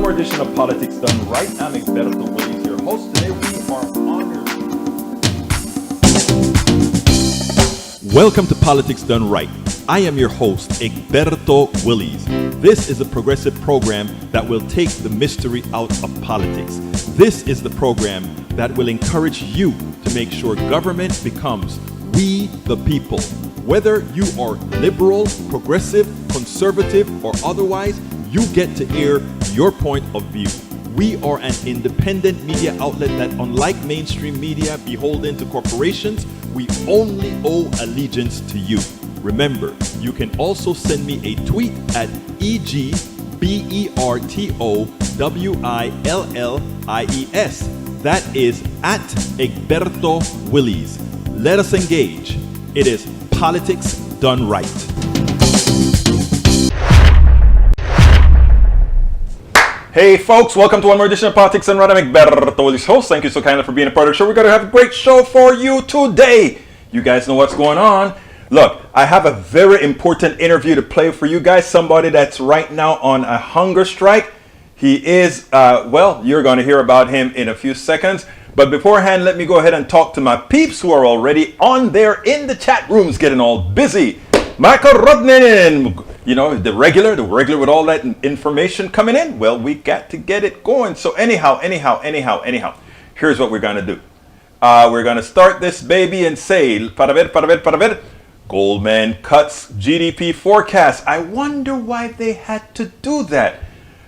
one more edition of Politics Done Right. I'm Egberto Willies, your host. Today we are honored. Welcome to Politics Done Right. I am your host, Egberto Willies. This is a progressive program that will take the mystery out of politics. This is the program that will encourage you to make sure government becomes we the people. Whether you are liberal, progressive, conservative, or otherwise, you get to air your point of view. We are an independent media outlet that, unlike mainstream media beholden to corporations, we only owe allegiance to you. Remember, you can also send me a tweet at EGBERTOWILLIES. That is at Egberto Willies. Let us engage. It is Politics Done Right. Hey folks, welcome to one more edition of Politics Done Right. I'm Egberto Willies, host. Thank you so kindly for being a part of the show. We're going to have a great show for you today. You guys know what's going on. Look, I have a very important interview to play for you guys. Somebody that's right now on a hunger strike. He is, well, you're going to hear about him in a few seconds. But beforehand, let me go ahead and talk to my peeps who are already on there in the chat rooms getting all busy. Michael Rodnin, you know, the regular with all that information coming in. Well, we got to get it going. So anyhow, here's what we're going to do. We're going to start this baby and say, para ver. Goldman cuts GDP forecast. I wonder why they had to do that.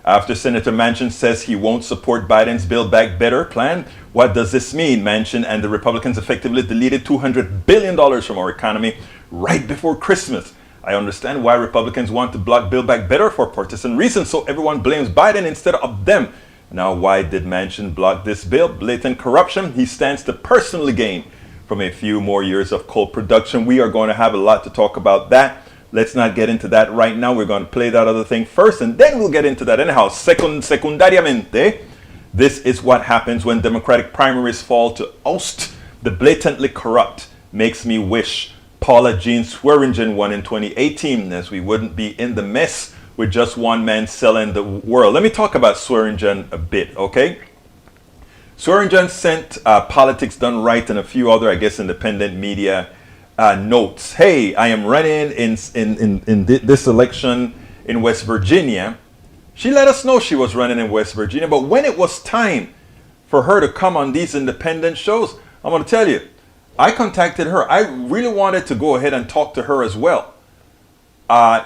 After Senator Manchin says he won't support Biden's Build Back Better plan, what does this mean? Manchin and the Republicans effectively deleted $200 billion from our economy right before Christmas. I understand why Republicans want to block Build Back Better for partisan reasons, so everyone blames Biden instead of them. Now, why did Manchin block this bill? Blatant corruption. He stands to personally gain from a few more years of coal production. We are going to have a lot to talk about that. Let's not get into that right now. We're going to play that other thing first, and then we'll get into that. Anyhow, secundariamente, this is what happens when Democratic primaries fall to oust the blatantly corrupt. Makes me wish Paula Jean Swearingen won in 2018, as we wouldn't be in the mess with just one man selling the world. Let me talk about Swearingen a bit, okay? Swearingen sent Politics Done Right and a few other, I guess, independent media notes. Hey, I am running in this election in West Virginia. She let us know she was running in West Virginia, but when it was time for her to come on these independent shows, I'm going to tell you, I contacted her. I really wanted to go ahead and talk to her as well.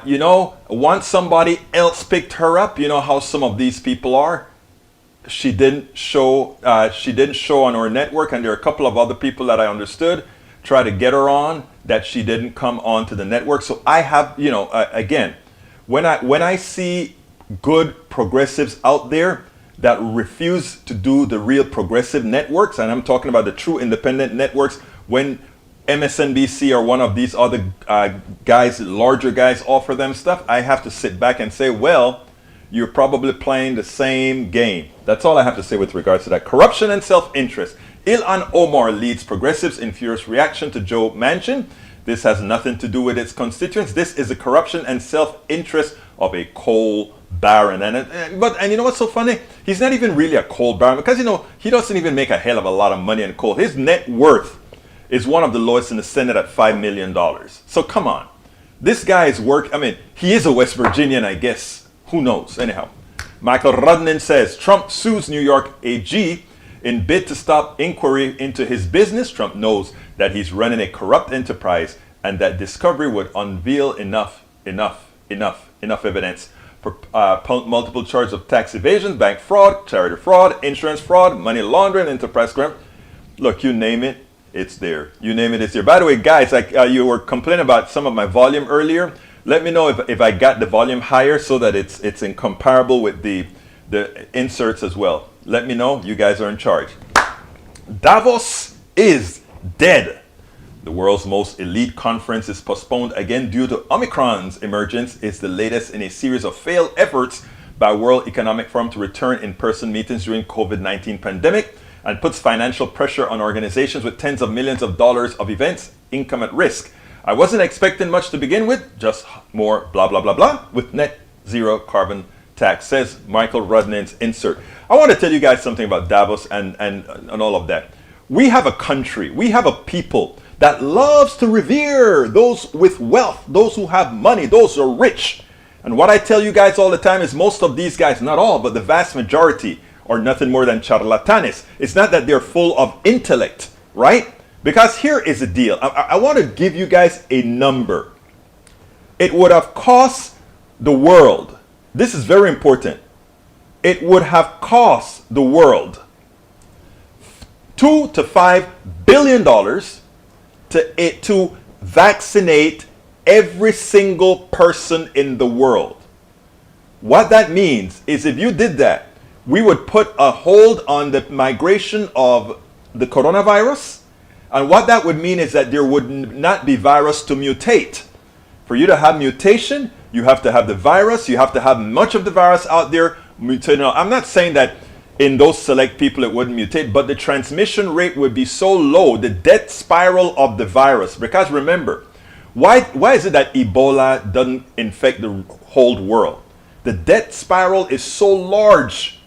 You know, once somebody else picked her up, you know how some of these people are. She didn't show on our network, and there are a couple of other people that I understood try to get her on that she didn't come on to the network. So I have, you know, again, when I see good progressives out there that refuse to do the real progressive networks, and I'm talking about the true independent networks, when MSNBC or one of these other guys, larger guys, offer them stuff, I have to sit back and say, well, you're probably playing the same game. That's all I have to say with regards to that. Corruption and self-interest. Ilhan Omar leads progressives in furious reaction to Joe Manchin. This has nothing to do with its constituents. This is the corruption and self-interest of a coal baron. And you know what's so funny? He's not even really a coal baron, because, you know, he doesn't even make a hell of a lot of money in coal. His net worth is one of the lowest in the Senate at $5 million. So come on. This guy is he is a West Virginian, I guess. Who knows? Anyhow, Michael Rodnin says Trump sues New York AG in bid to stop inquiry into his business. Trump knows that he's running a corrupt enterprise and that discovery would unveil enough evidence for multiple charges of tax evasion, bank fraud, charity fraud, insurance fraud, money laundering, enterprise crime. Look, you name it, it's there. You name it, it's there. By the way, guys, you were complaining about some of my volume earlier. Let me know if I got the volume higher so that it's incomparable with the inserts as well. Let me know. You guys are in charge. Davos is dead. The world's most elite conference is postponed again due to Omicron's emergence. It's the latest in a series of failed efforts by World Economic Forum to return in-person meetings during COVID-19 pandemic, and puts financial pressure on organizations with tens of millions of dollars of events income at risk. I wasn't expecting much to begin with, just more blah, blah, blah, blah, with net zero carbon tax, says Michael Rudnin's insert. I want to tell you guys something about Davos and all of that. We have a country, we have a people that loves to revere those with wealth, those who have money, those who are rich. And what I tell you guys all the time is most of these guys, not all, but the vast majority, are nothing more than charlatanes. It's not that they're full of intellect, right? Because here is the deal. I want to give you guys a number. It would have cost the world, this is very important, it would have cost the world $2 to $5 billion to vaccinate every single person in the world. What that means is if you did that, we would put a hold on the migration of the coronavirus. And what that would mean is that there would not be virus to mutate. For you to have mutation, you have to have the virus. You have to have much of the virus out there mutating. Now, I'm not saying that in those select people it wouldn't mutate, but the transmission rate would be so low, the death spiral of the virus. Because remember, why is it that Ebola doesn't infect the whole world? The death spiral is so large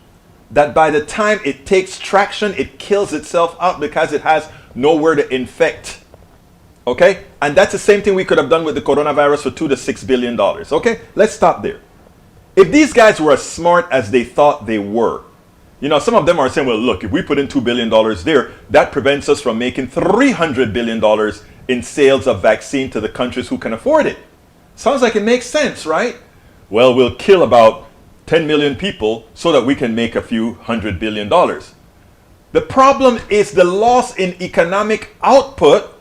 that by the time it takes traction, it kills itself out because it has nowhere to infect. Okay? And that's the same thing we could have done with the coronavirus for $2 to $6 billion. Okay? Let's stop there. If these guys were as smart as they thought they were, you know, some of them are saying, well, look, if we put in $2 billion there, that prevents us from making $300 billion in sales of vaccine to the countries who can afford it. Sounds like it makes sense, right? Well, we'll kill about 10 million people so that we can make a few $100 billion. The problem is the loss in economic output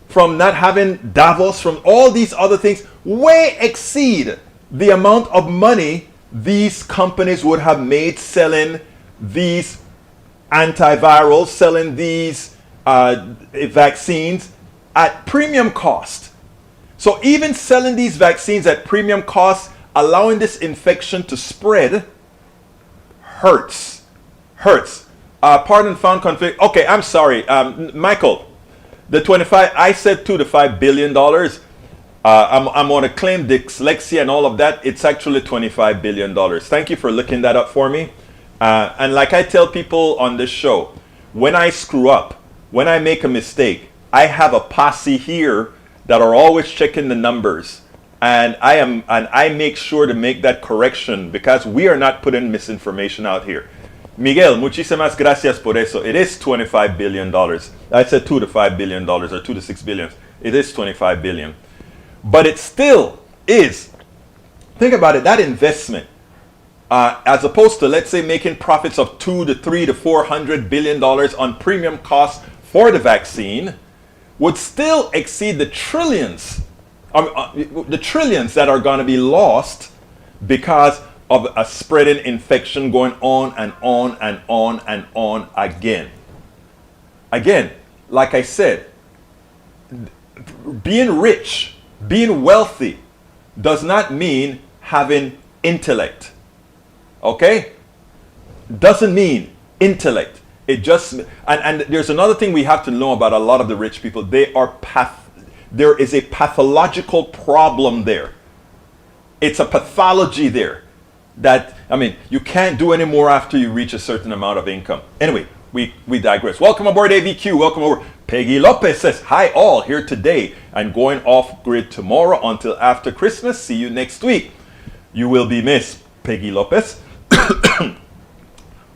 from not having Davos, from all these other things, way exceed the amount of money these companies would have made selling these antivirals, selling these vaccines at premium cost. So even selling these vaccines at premium cost, allowing this infection to spread, hurts. Pardon found conflict. Okay, I'm sorry, Michael. The 25, I said $2 to $5 billion. I'm going to claim dyslexia and all of that. It's actually $25 billion. Thank you for looking that up for me. And like I tell people on this show, when I screw up, when I make a mistake, I have a posse here that are always checking the numbers. And I make sure to make that correction because we are not putting misinformation out here. Miguel, muchísimas gracias por eso. It is $25 billion. I said $2 to $5 billion or $2 to $6 billion. It is $25 billion. But it still is, think about it, that investment, as opposed to, let's say, making profits of $2 to $3 to $400 billion on premium costs for the vaccine, would still exceed the trillions that are going to be lost because of a spreading infection going on and on and on and on again. Again, like I said, being rich, being wealthy does not mean having intellect. Okay? Doesn't mean intellect. It just, and there's another thing we have to know about a lot of the rich people. There is a pathological problem there. It's a pathology there that, I mean, you can't do any more after you reach a certain amount of income. Anyway, we digress. Welcome aboard AVQ. Welcome over. Peggy Lopez says, hi all, here today and going off grid tomorrow until after Christmas. See you next week. You will be missed, Peggy Lopez.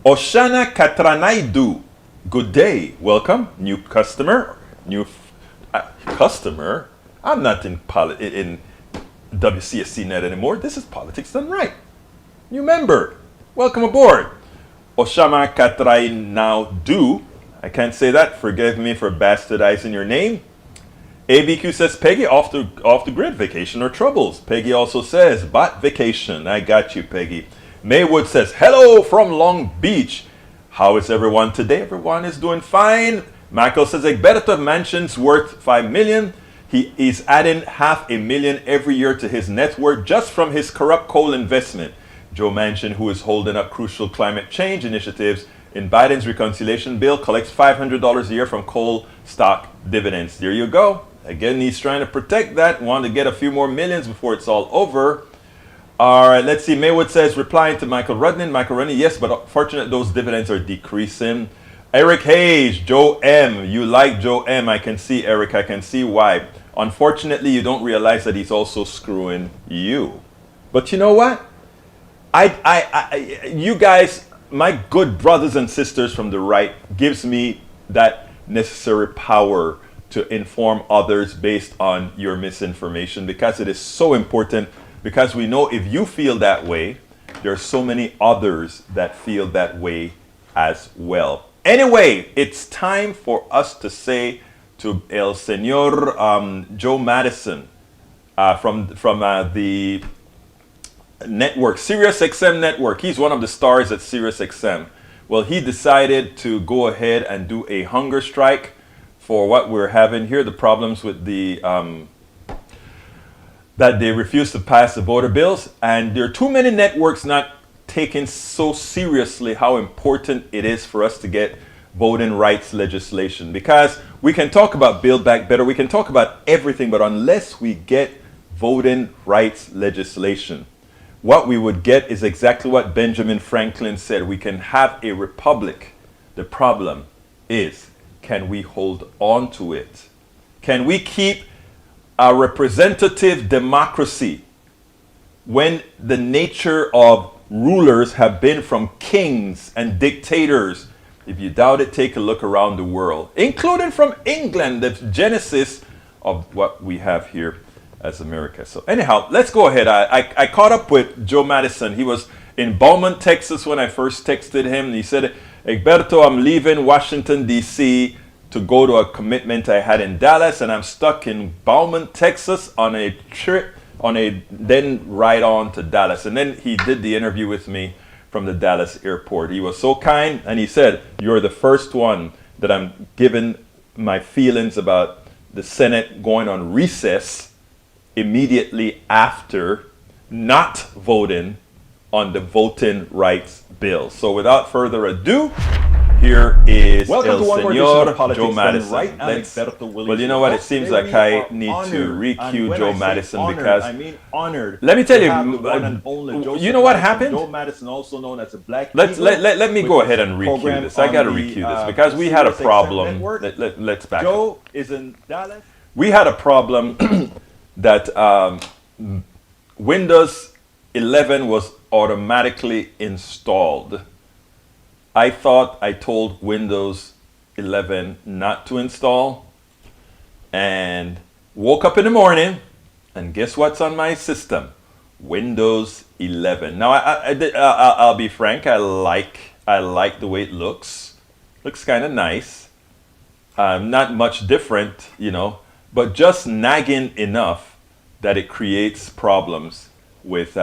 Oshana Katranaidu, good day. Welcome. New customer. Customer? I'm not in WCSC net anymore. This is Politics Done Right. New member. Welcome aboard. Oshama Katranaidu. I can't say that. Forgive me for bastardizing your name. ABQ says, Peggy, off the grid, vacation or troubles. Peggy also says, but vacation. I got you, Peggy. Maywood says, hello from Long Beach. How is everyone today? Everyone is doing fine. Michael says, Egberto Manchin's worth $5 million. He is adding $500,000 every year to his net worth just from his corrupt coal investment. Joe Manchin, who is holding up crucial climate change initiatives in Biden's reconciliation bill, collects $500 a year from coal stock dividends. There you go. Again, he's trying to protect that, want to get a few more millions before it's all over. All right, let's see. Maywood says, replying to Michael Rudnin. Michael Rudnin, yes, but unfortunately, those dividends are decreasing. Eric Hayes, Joe M. You like Joe M. I can see, Eric. I can see why. Unfortunately, you don't realize that he's also screwing you. But you know what? You guys, my good brothers and sisters from the right, gives me that necessary power to inform others based on your misinformation, because it is so important, because we know if you feel that way, there are so many others that feel that way as well. Anyway, it's time for us to say to El Senor Joe Madison from the network, SiriusXM network. He's one of the stars at SiriusXM. Well, he decided to go ahead and do a hunger strike for what we're having here, the problems with the that they refuse to pass the voter bills, and there are too many networks not taking so seriously how important it is for us to get voting rights legislation. Because we can talk about Build Back Better, we can talk about everything, but unless we get voting rights legislation, what we would get is exactly what Benjamin Franklin said. We can have a republic. The problem is, can we hold on to it? Can we keep a representative democracy when the nature of rulers have been from kings and dictators? If you doubt it, take a look around the world, including from England, the genesis of what we have here as America. So anyhow, let's go ahead. I caught up with Joe Madison. He was in Beaumont, Texas when I first texted him. And he said, Egberto, I'm leaving Washington, D.C. to go to a commitment I had in Dallas, and I'm stuck in Beaumont, Texas on a trip, then ride on to Dallas. And then he did the interview with me from the Dallas airport. He was so kind, and he said, you're the first one that I'm giving my feelings about the Senate going on recess immediately after not voting on the voting rights bill. So without further ado, here is El Senor Joe Madison. Right, Well, you know what? It seems like I need to re-cue Joe Madison honored, because I mean honored. let me tell you, You know what happened? Joe Madison, also known as a Black Let me go ahead and re-cue this. I got to re-cue this because we had a problem. Let's back up. Joe is in Dallas. We had a problem that Windows 11 was automatically installed. I thought I told Windows 11 not to install, and woke up in the morning, and guess what's on my system? Windows 11. Now I'll be frank. I like the way it looks. Looks kind of nice. Not much different, you know, but just nagging enough that it creates problems with.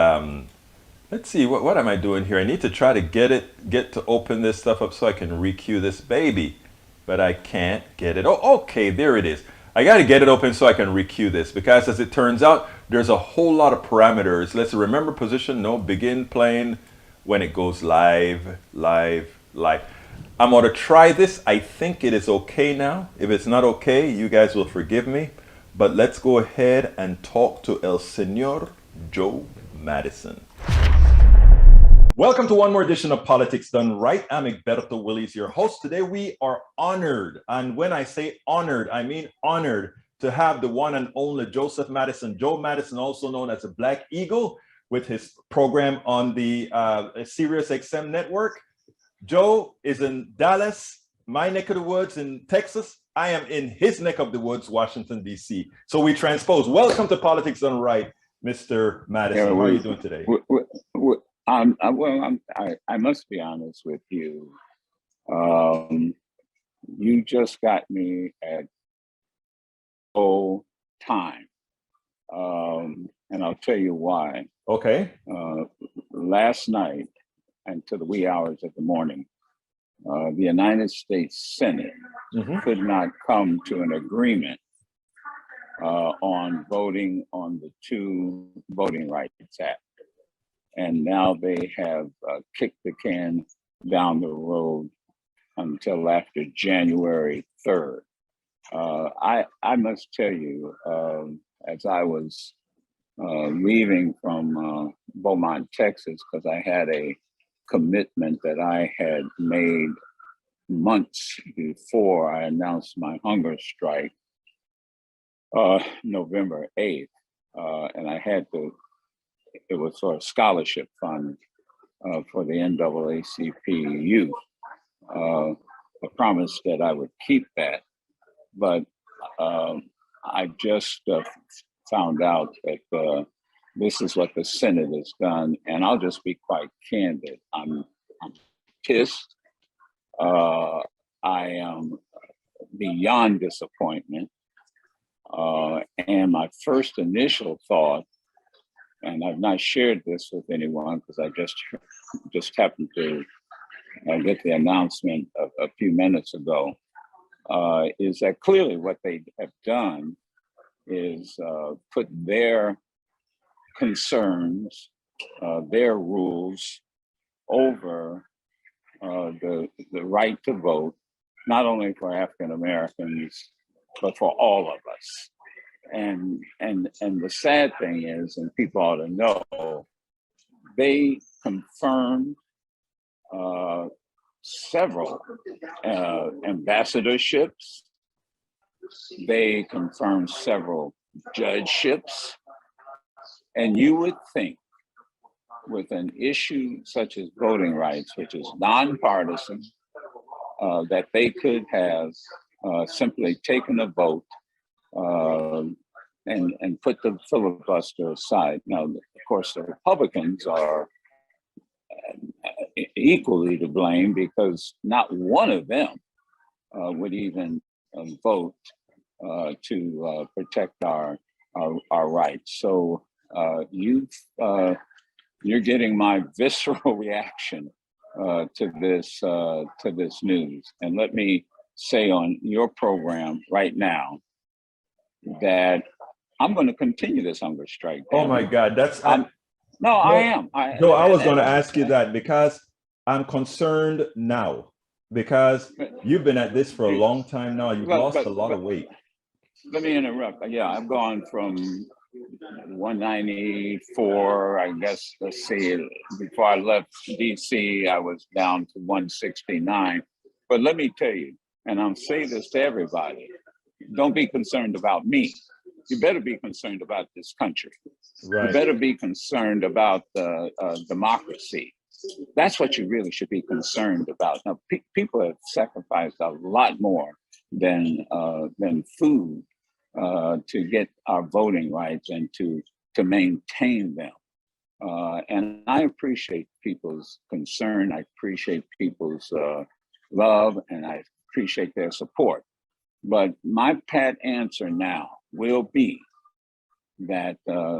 Let's see, what am I doing here? I need to try to get to open this stuff up so I can re-queue this baby, but I can't get it. Oh, okay, there it is. I got to get it open so I can re-queue this, because as it turns out, there's a whole lot of parameters. Let's remember position, no, begin playing when it goes live. I'm going to try this. I think it is okay now. If it's not okay, you guys will forgive me. But let's go ahead and talk to El Senor Joe Madison. Welcome to one more edition of Politics Done Right. I'm Egberto Willies, your host. Today we are honored, and when I say honored, I mean honored, to have the one and only Joseph Madison. Joe Madison, also known as a Black Eagle, with his program on the SiriusXM network. Joe is in Dallas, my neck of the woods in Texas. I am in his neck of the woods, Washington, D.C. So we transpose. Welcome to Politics Done Right, Mr. Madison. How are you doing today? I must be honest with you. You just got me at full time, and I'll tell you why. Okay. Last night, and to the wee hours of the morning, the United States Senate could not come to an agreement on voting on the two Voting Rights Act. And now they have kicked the can down the road until after January 3rd. I must tell you, as I was leaving from Beaumont, Texas, because I had a commitment that I had made months before I announced my hunger strike, November 8th. And I had to, it was for a scholarship fund for the NAACP youth. I promised that I would keep that, but I just found out that this is what the Senate has done, and I'll just be quite candid. I'm pissed. I am beyond disappointment. And my first initial thought, and I've not shared this with anyone because I just happened to get the announcement a few minutes ago, is that clearly what they have done is put their concerns, their rules over the right to vote, not only for African Americans, but for all of us. And the sad thing is, and people ought to know, they confirmed several ambassadorships. They confirmed several judgeships. And you would think with an issue such as voting rights, which is nonpartisan, that they could have simply taken a vote and put the filibuster aside. Now, of course, the Republicans are equally to blame because not one of them would even vote to protect our rights. So you're getting my visceral reaction to this news. And let me say on your program right now that I'm going to continue this hunger strike. Oh my God, that's I am. Joe, I was going to ask you that because I'm concerned now because you've been at this for a long time now. You've lost a lot of weight. Let me interrupt. Yeah, I've gone from 194, I guess, let's see, before I left DC, I was down to 169. But let me tell you, and I'm saying this to everybody, don't be concerned about me. You better be concerned about this country. Right. You better be concerned about democracy. That's what you really should be concerned about. Now, people have sacrificed a lot more than food to get our voting rights and to maintain them. And I appreciate people's concern. I appreciate people's love, and I appreciate their support. But my pat answer now will be that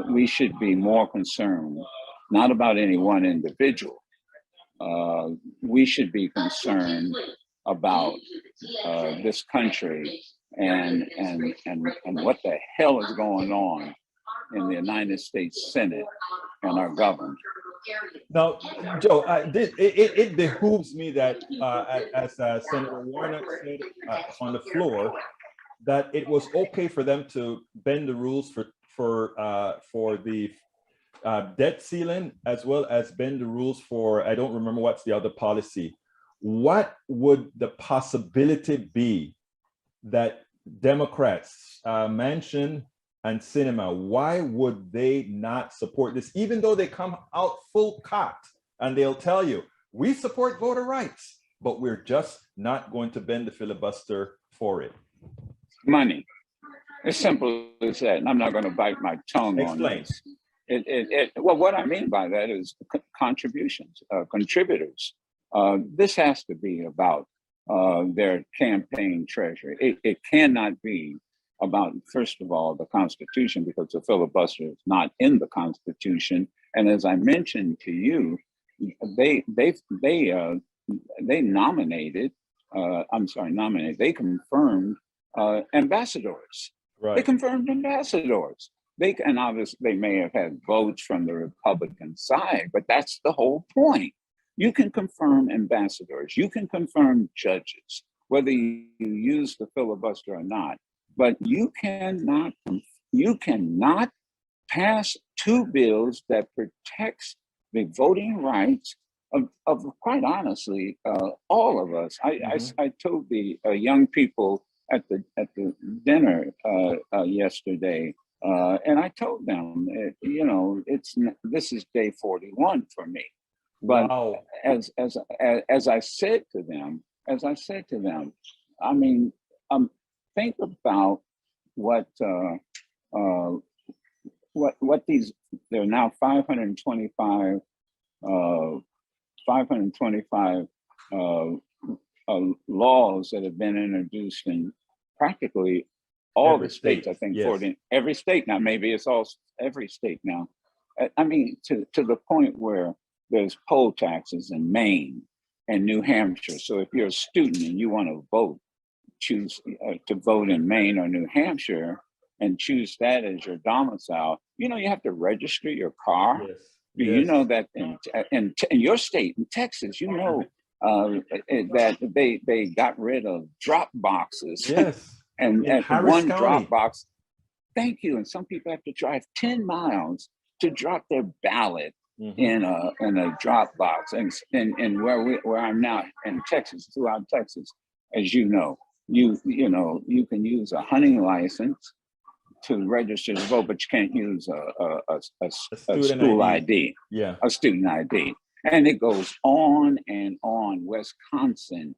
we should be more concerned, not about any one individual. We should be concerned about this country and what the hell is going on in the United States Senate and our government. Now, Joe, it behooves me that, as Senator Warnock said on the floor, that it was okay for them to bend the rules for the debt ceiling, as well as bend the rules for, I don't remember what's the other policy. What would the possibility be that Democrats, Manchin and Sinema, why would they not support this, even though they come out full cocked and they'll tell you, we support voter rights, but we're just not going to bend the filibuster for it? Money. As simple as that. And I'm not going to bite my tongue Explain. on this. Well, what I mean by that is contributions, contributors. This has to be about their campaign treasury. It cannot be about, first of all, the Constitution, because the filibuster is not in the Constitution. And as I mentioned to you, they nominated. They confirmed ambassadors. Right. They confirmed ambassadors. And obviously they may have had votes from the Republican side, but that's the whole point. You can confirm ambassadors, you can confirm judges, whether you use the filibuster or not, but you cannot pass two bills that protects the voting rights of quite honestly, all of us. I told the young people at the dinner yesterday, and I told them, you know, this is day 41 for me. But Wow. as I said to them, I mean, think about what these, there are now 525 laws that have been introduced in practically all Every the states. state. I think Yes. 40, every state now. Maybe it's all every state now. I mean, to the point where there's poll taxes in Maine and New Hampshire. So if you're a student and you want to vote, choose to vote in Maine or New Hampshire and choose that as your domicile, you know, you have to register your car. Yes. You know that in your state, in Texas, you know that they got rid of drop boxes. Yes. and In Harris one County. drop box. Thank you. And some people have to drive 10 miles to drop their ballot in a drop box. And where I'm now in Texas, throughout Texas, as you know, you can use a hunting license to register to vote, but you can't use a school ID. Yeah. A student ID. And it goes on and on. Wisconsin,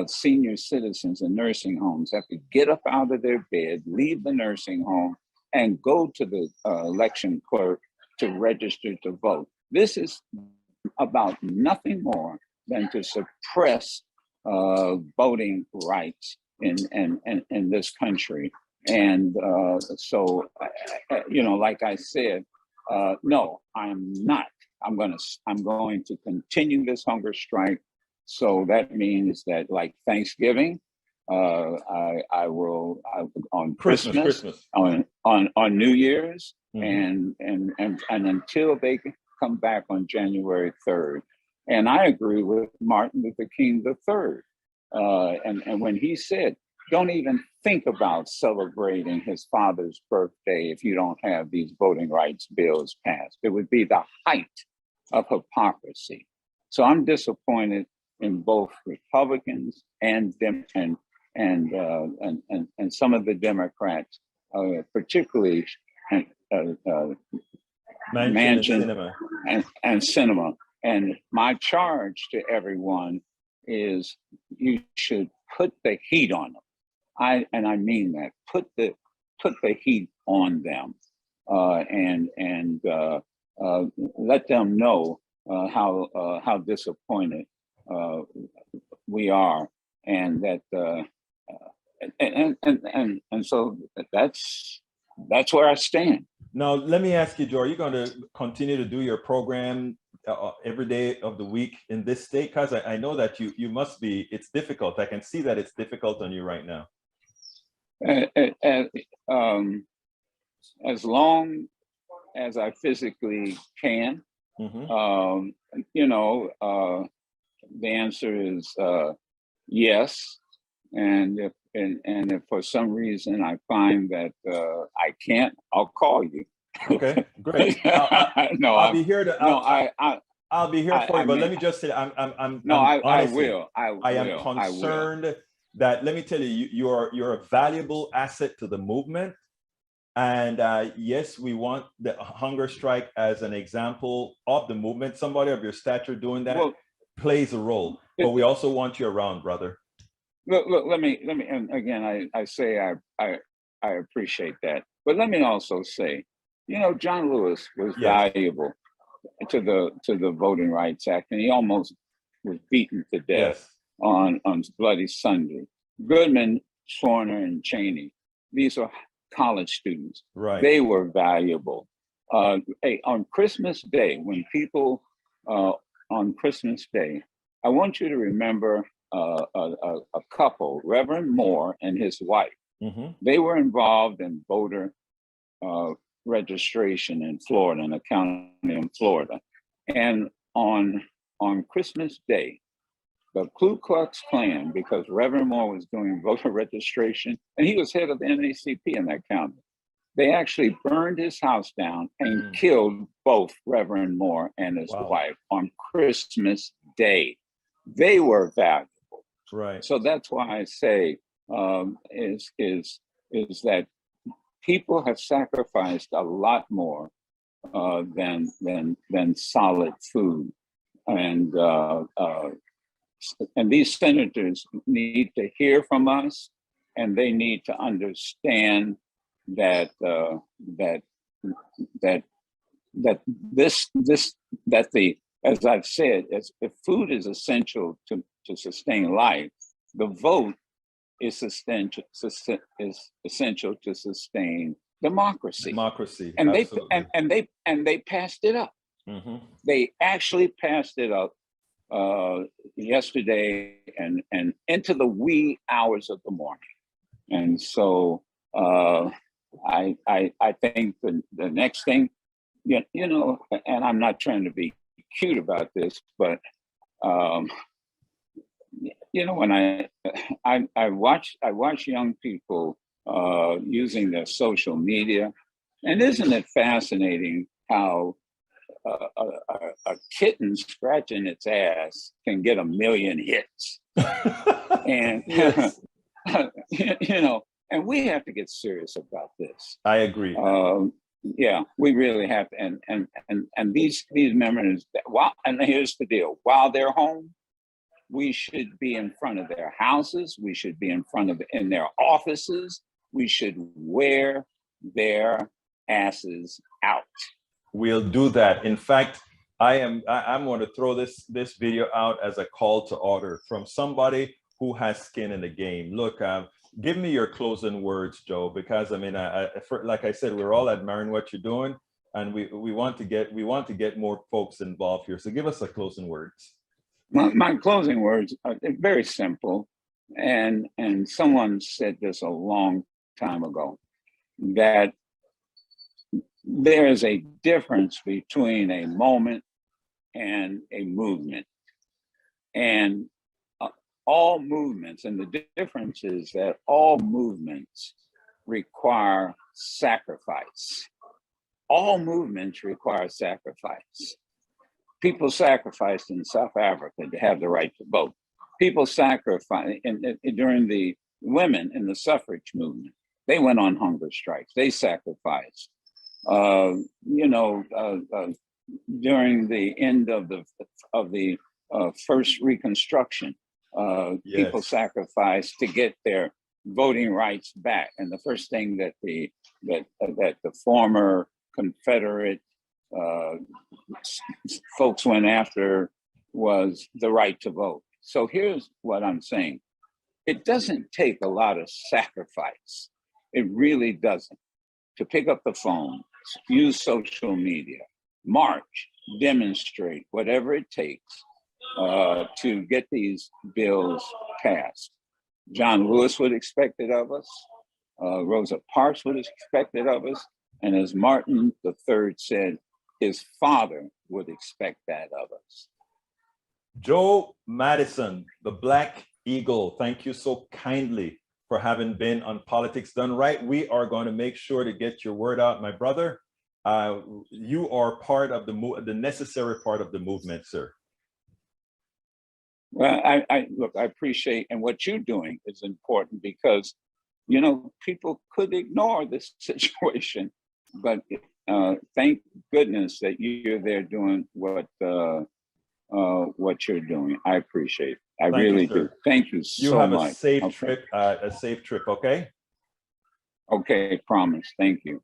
senior citizens in nursing homes have to get up out of their bed, leave the nursing home, and go to the election clerk to register to vote. This is about nothing more than to suppress voting rights in this country. And so, you know, like I said, no, I'm not. I'm going to continue this hunger strike. So that means that, like Thanksgiving, I will on Christmas. on New Year's, and until they come back on January 3rd. And I agree with Martin Luther King III. And when he said, don't even think about celebrating his father's birthday if you don't have these voting rights bills passed. It would be the height of hypocrisy. So I'm disappointed in both Republicans and some of the Democrats, particularly Manchin and Sinema. And my charge to everyone is you should put the heat on them. I mean that. Put the heat on them, and let them know how disappointed we are, and that and so that's where I stand. Now, let me ask you, Joe, are you going to continue to do your program every day of the week in this state? Because I know that you must be. It's difficult. I can see that it's difficult on you right now. As long as I physically can, you know, the answer is yes. And if for some reason I find that I can't, I'll call you. Okay, great. I'll be here to. I'll be here for you. But let me just say, I am concerned that, let me tell you, you're a valuable asset to the movement. And yes, we want the hunger strike as an example of the movement. Somebody of your stature doing that plays a role. But we also want you around, brother. Look, let me, and again, I say I appreciate that. But let me also say, you know, John Lewis was valuable to the Voting Rights Act, and he almost was beaten to death on Bloody Sunday. Goodman, Schwerner, and Cheney, these are college students. Right. They were valuable. Hey, on Christmas Day, when people on Christmas Day, I want you to remember a couple, Reverend Moore and his wife. They were involved in voter registration in Florida, in a county in Florida. And on Christmas Day, the Ku Klux Klan, because Reverend Moore was doing voter registration, and he was head of the NACP in that county. They actually burned his house down and killed both Reverend Moore and his wife on Christmas Day. They were valuable. Right. So that's why I say is that people have sacrificed a lot more than solid food, and these senators need to hear from us, and they need to understand that as I've said, if food is essential to sustain life, the vote is essential to sustain democracy. And they passed it up. Mm-hmm. They actually passed it up yesterday and into the wee hours of the morning. And so I think the next thing, you know, and I'm not trying to be cute about this, but you know, when I watch young people using their social media, and isn't it fascinating how a kitten scratching its ass can get 1 million hits? And you know, and we have to get serious about this. I agree. Yeah, we really have to. And these members, and here's the deal: while they're home, we should be in front of their houses. We should be in their offices. We should wear their asses out. We'll do that. In fact, I'm going to throw this video out as a call to order from somebody who has skin in the game. Look, give me your closing words, Joe, because I mean, like I said, we're all admiring what you're doing, and we want to get more folks involved here. So give us a closing words. My closing words are very simple, and someone said this a long time ago, that there is a difference between a moment and a movement, and all movements, and the difference is that all movements require sacrifice. All movements require sacrifice. People sacrificed in South Africa to have the right to vote. People sacrificed during the women in the suffrage movement. They went on hunger strikes. They sacrificed. During the end of the first Reconstruction, people sacrificed to get their voting rights back. And the first thing that the former Confederate folks went after was the right to vote. So here's what I'm saying. It doesn't take a lot of sacrifice. It really doesn't. To pick up the phone, use social media, march, demonstrate, whatever it takes to get these bills passed. John Lewis would expect it of us. Rosa Parks would expect it of us. And as Martin III said, his father would expect that of us. Joe Madison, the Black Eagle, thank you so kindly for having been on Politics Done Right. We are going to make sure to get your word out, my brother. You are part of the necessary part of the movement, sir. Well, I appreciate, and what you're doing is important because, you know, people could ignore this situation, but thank goodness that you're there doing what you're doing. I appreciate it. I really do. Thank you so much. You have a safe trip. A safe trip. Okay. Okay. Promise. Thank you.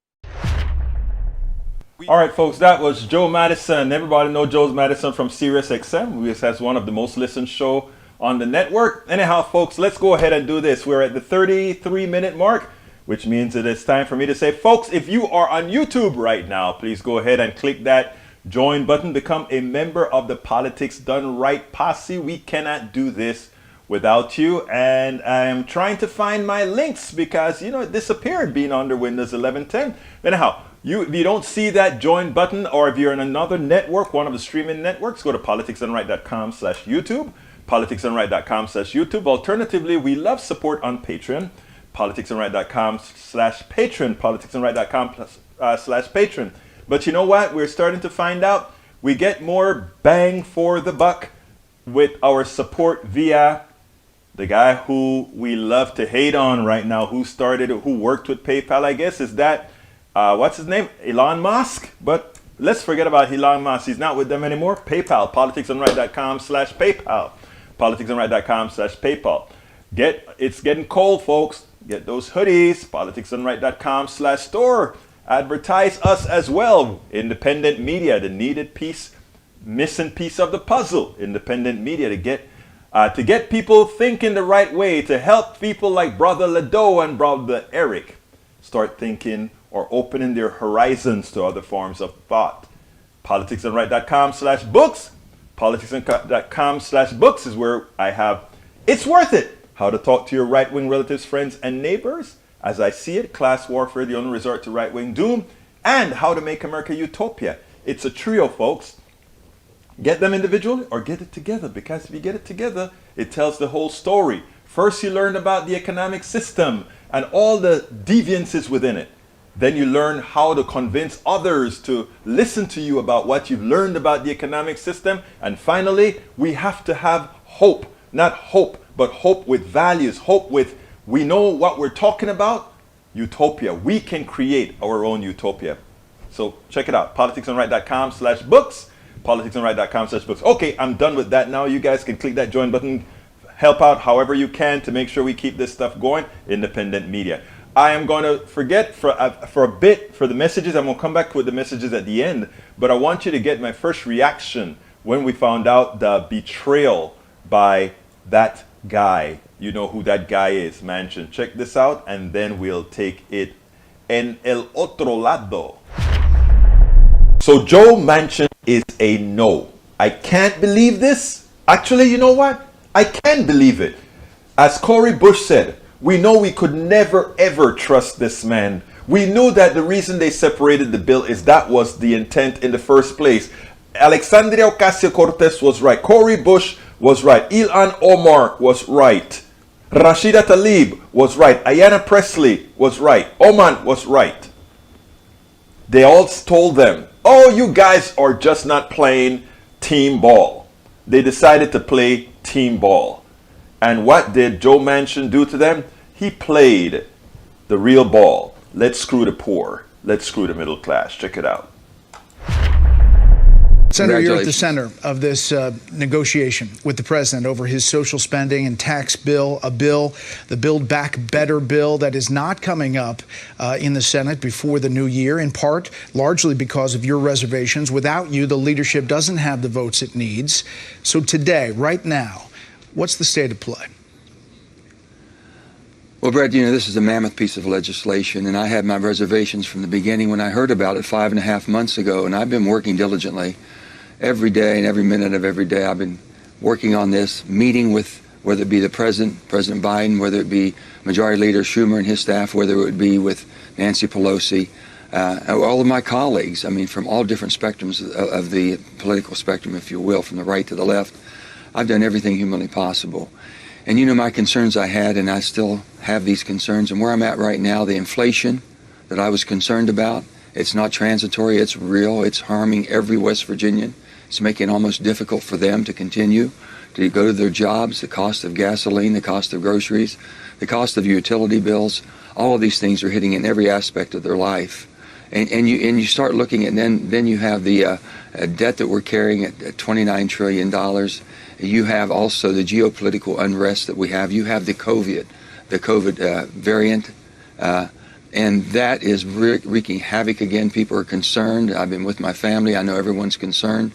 All right, folks, that was Joe Madison. Everybody know Joe Madison from SiriusXM, which has one of the most listened show on the network. Anyhow, folks, let's go ahead and do this. We're at the 33-minute mark, which means it is time for me to say, folks, if you are on YouTube right now, please go ahead and click that join button. Become a member of the Politics Done Right posse. We cannot do this without you. And I'm trying to find my links because, you know, it disappeared being under Windows 11.10. Anyhow, if you don't see that join button, or if you're in another network, one of the streaming networks, go to politicsdoneright.com/YouTube, politicsdoneright.com/YouTube. Alternatively, we love support on Patreon, politicsandright.com/patron, politicsandright.com/patron. But you know what? We're starting to find out we get more bang for the buck with our support via the guy who we love to hate on right now, who worked with PayPal, I guess, is that, what's his name? Elon Musk? But let's forget about Elon Musk. He's not with them anymore. PayPal, politicsandright.com/PayPal, politicsandright.com/PayPal. It's getting cold, folks. Get those hoodies, politicsandright.com/store. Advertise us as well. Independent media, the needed piece, missing piece of the puzzle. Independent media to get people thinking the right way, to help people like Brother Lado and Brother Eric start thinking or opening their horizons to other forms of thought. Politicsandright.com/books. Politicsandright.com/books is where I have It's Worth It. How to talk to your right-wing relatives, friends, and neighbors. As I see it, class warfare, the only resort to right-wing doom, and how to make America utopia. It's a trio, folks. Get them individually or get it together, because if you get it together, it tells the whole story. First, you learn about the economic system and all the deviances within it. Then you learn how to convince others to listen to you about what you've learned about the economic system. And finally, we have to have hope. Not hope, but hope with values. Hope with, we know what we're talking about. Utopia. We can create our own utopia. So check it out. politicsandright.com/books. politicsandright.com/books. Okay, I'm done with that now. You guys can click that join button. Help out however you can to make sure we keep this stuff going. Independent media. I am going to forget for a bit for the messages. I'm going to come back with the messages at the end. But I want you to get my first reaction when we found out the betrayal by that guy. You know who that guy is, Manchin. Check this out, and then we'll take it en el otro lado. So Joe Manchin is a no. I can't believe this. Actually, you know what? I can believe it. As Cori Bush said, we know we could never ever trust this man. We knew that the reason they separated the bill is that was the intent in the first place. Alexandria Ocasio-Cortez was right. Cori Bush was right. Ilhan Omar was right. Rashida Tlaib was right. Ayanna Pressley was right. Oman was right. They all told them, oh, you guys are just not playing team ball. They decided to play team ball. And what did Joe Manchin do to them? He played the real ball. Let's screw the poor. Let's screw the middle class. Check it out. Senator, you're at the center of this negotiation with the president over his social spending and tax bill, the Build Back Better bill that is not coming up in the Senate before the new year, in part largely because of your reservations. Without you, the leadership doesn't have the votes it needs. So today, right now, what's the state of play? Well, Brett, you know, this is a mammoth piece of legislation, and I had my reservations from the beginning when I heard about it 5.5 months ago, and I've been working diligently every day and every minute of every day. I've been working on this, meeting with, whether it be the President Biden, whether it be Majority Leader Schumer and his staff, whether it would be with Nancy Pelosi, all of my colleagues, I mean, from all different spectrums of the political spectrum, if you will, from the right to the left. I've done everything humanly possible. And you know my concerns I had, and I still have these concerns. And where I'm at right now, the inflation that I was concerned about, it's not transitory, it's real, it's harming every West Virginian. It's making it almost difficult for them to continue to go to their jobs, the cost of gasoline, the cost of groceries, the cost of utility bills. All of these things are hitting in every aspect of their life. And you start looking at, then you have the debt that we're carrying at $29 trillion. You have also the geopolitical unrest that we have. You have the COVID variant, and that is wreaking havoc again. People are concerned. I've been with my family. I know everyone's concerned.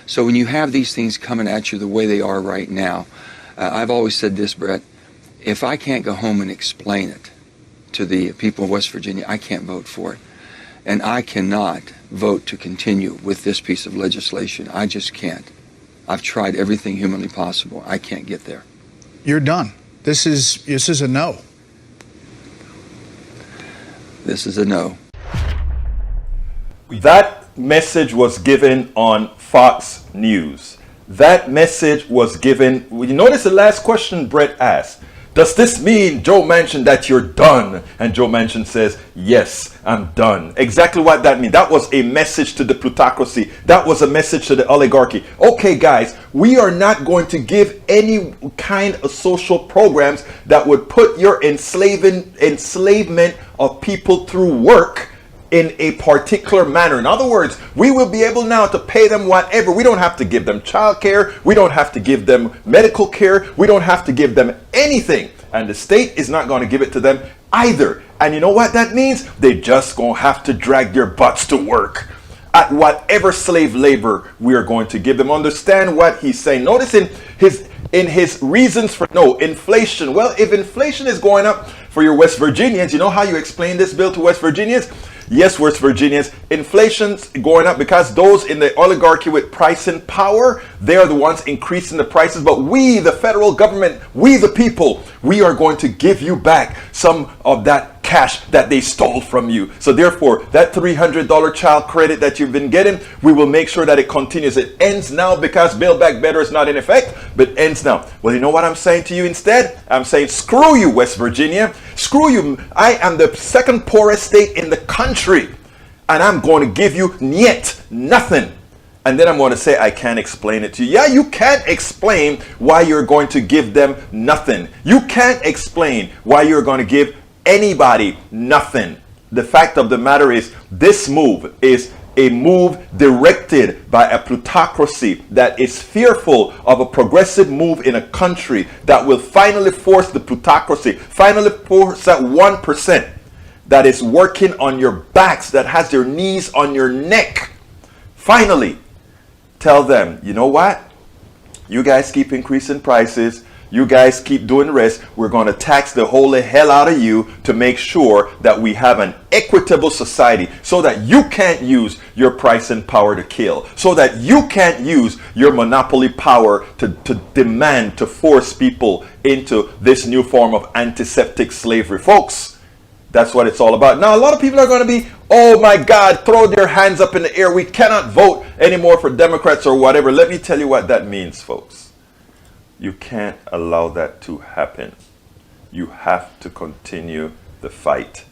So when you have these things coming at you the way they are right now, I've always said this, Brett, if I can't go home and explain it to the people of West Virginia, I can't vote for it. And I cannot vote to continue with this piece of legislation. I just can't. I've tried everything humanly possible. I can't get there. You're done. This is a no. This is a no. That message was given on Fox News. That message was given. You notice the last question Brett asked. Does this mean, Joe Manchin, that you're done? And Joe Manchin says, yes, I'm done. Exactly what that means. That was a message to the plutocracy. That was a message to the oligarchy. Okay, guys, we are not going to give any kind of social programs that would put your enslavement of people through work in a particular manner. In other words, we will be able now to pay them whatever. We don't have to give them child care. We don't have to give them medical care. We don't have to give them anything. And the state is not going to give it to them either. And you know what that means? They just going to have to drag their butts to work at whatever slave labor we are going to give them. Understand what he's saying. Notice in his reasons for no inflation. Well, if inflation is going up for your West Virginians, you know how you explain this bill to West Virginians? Yes, West Virginians, inflation's going up because those in the oligarchy with pricing power, they are the ones increasing the prices. But we, the federal government, we the people, we are going to give you back some of that cash that they stole from you. So therefore, that $300 child credit that you've been getting, we will make sure that it continues. It ends now because Build Back Better is not in effect, but ends now. Well, you know what I'm saying to you instead? I'm saying, screw you, West Virginia. Screw you. I am the second poorest state in the country, and I'm going to give you nothing. And then I'm going to say, I can't explain it to you. Yeah, you can't explain why you're going to give them nothing. You can't explain why you're going to give anybody nothing. The fact of the matter is, this move is a move directed by a plutocracy that is fearful of a progressive move in a country that will finally force the plutocracy, finally force that 1% that is working on your backs, that has their knees on your neck. Finally, tell them, you know what? You guys keep increasing prices. You guys keep doing the rest. We're going to tax the holy hell out of you to make sure that we have an equitable society, so that you can't use your pricing power to kill, so that you can't use your monopoly power to demand, to force people into this new form of antiseptic slavery. Folks, that's what it's all about. Now, a lot of people are going to be, oh my God, throw their hands up in the air. We cannot vote anymore for Democrats or whatever. Let me tell you what that means, folks. You can't allow that to happen. You have to continue the fight.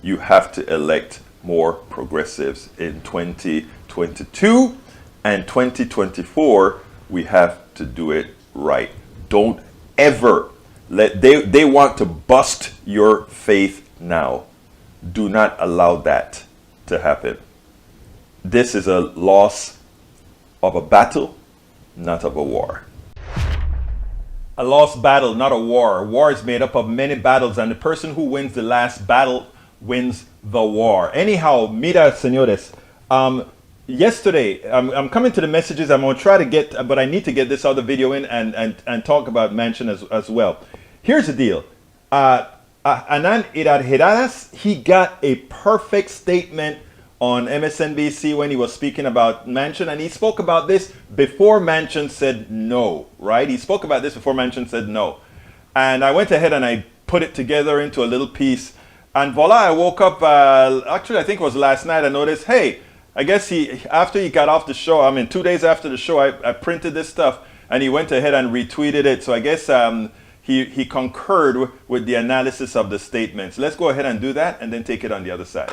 You have to elect more progressives in 2022 and 2024. We have to do it right. Don't ever let, they want to bust your faith now. Do not allow that to happen. This is a loss of a battle, not of a war. A lost battle, not a war. A war is made up of many battles, and the person who wins the last battle wins the war. Anyhow, mira, señores, yesterday, I'm coming to the messages. I'm going to try to get, but I need to get this other video in and talk about Manchin as well. Here's the deal. Anan Hiradas, he got a perfect statement on MSNBC when he was speaking about Manchin, and he spoke about this before Manchin said no, right? He spoke about this before Manchin said no. And I went ahead and I put it together into a little piece, and voila, I woke up, actually I think it was last night, I noticed, hey, I guess after he got off the show, I mean 2 days after the show, I printed this stuff, and he went ahead and retweeted it. So I guess he concurred with the analysis of the statements. Let's go ahead and do that, and then take it on the other side.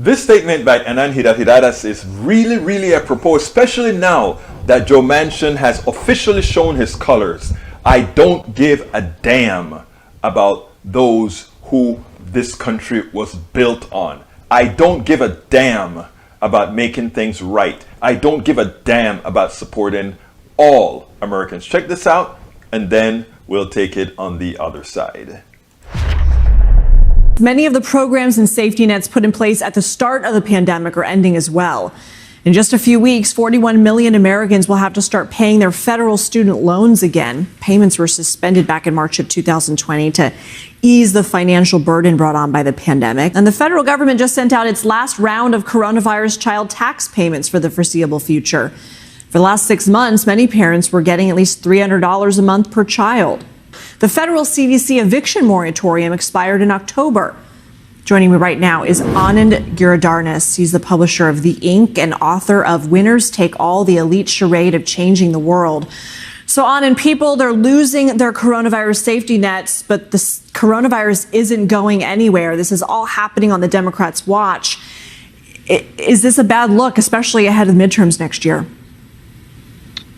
This statement by Anan Hiradas is really apropos, especially now that Joe Manchin has officially shown his colors. I don't give a damn about those who this country was built on. I don't give a damn about making things right. I don't give a damn about supporting all Americans. Check this out, and then we'll take it on the other side. Many of the programs and safety nets put in place at the start of the pandemic are ending as well. In just a few weeks, 41 million Americans will have to start paying their federal student loans again. Payments were suspended back in March of 2020 to ease the financial burden brought on by the pandemic. And the federal government just sent out its last round of coronavirus child tax payments for the foreseeable future. For the last 6 months, many parents were getting at least $300 a month per child. The federal CDC eviction moratorium expired in October. Joining me right now is Anand Giridharadas. He's the publisher of The Ink and author of Winners Take All, the elite charade of changing the world. So Anand, people, they're losing their coronavirus safety nets, but this coronavirus isn't going anywhere. This is all happening on the Democrats' watch. Is this a bad look, especially ahead of the midterms next year?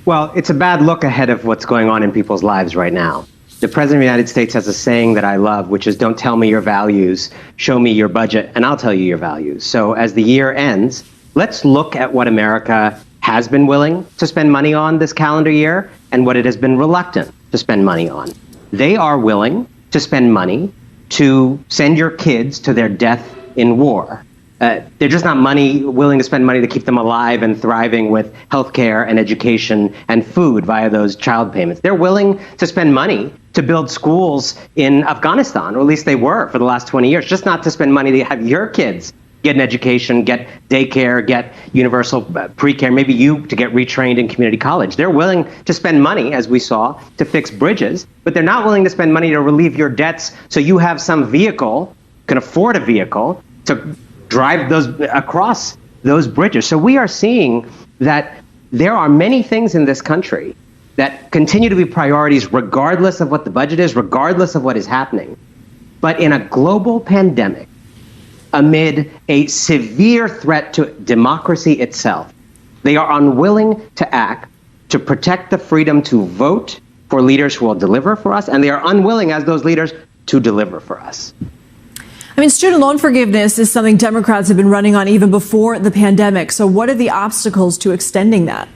Well, it's a bad look ahead of what's going on in people's lives right now. The President of the United States has a saying that I love, which is, don't tell me your values, show me your budget, and I'll tell you your values. So as the year ends, let's look at what America has been willing to spend money on this calendar year and what it has been reluctant to spend money on. They are willing to spend money to send your kids to their death in war. They're just not willing to spend money to keep them alive and thriving with healthcare and education and food via those child payments. They're willing to spend money to build schools in Afghanistan, or at least they were for the last 20 years, just not to spend money to have your kids get an education, get daycare, get universal pre-care, maybe you to get retrained in community college. They're willing to spend money, as we saw, to fix bridges, but they're not willing to spend money to relieve your debts so you have some vehicle, can afford a vehicle, to drive those across those bridges. So we are seeing that there are many things in this country that continue to be priorities regardless of what the budget is, regardless of what is happening. But in a global pandemic, amid a severe threat to democracy itself, they are unwilling to act to protect the freedom to vote for leaders who will deliver for us, and they are unwilling, as those leaders, to deliver for us. I mean, student loan forgiveness is something Democrats have been running on even before the pandemic. So what are the obstacles to extending that?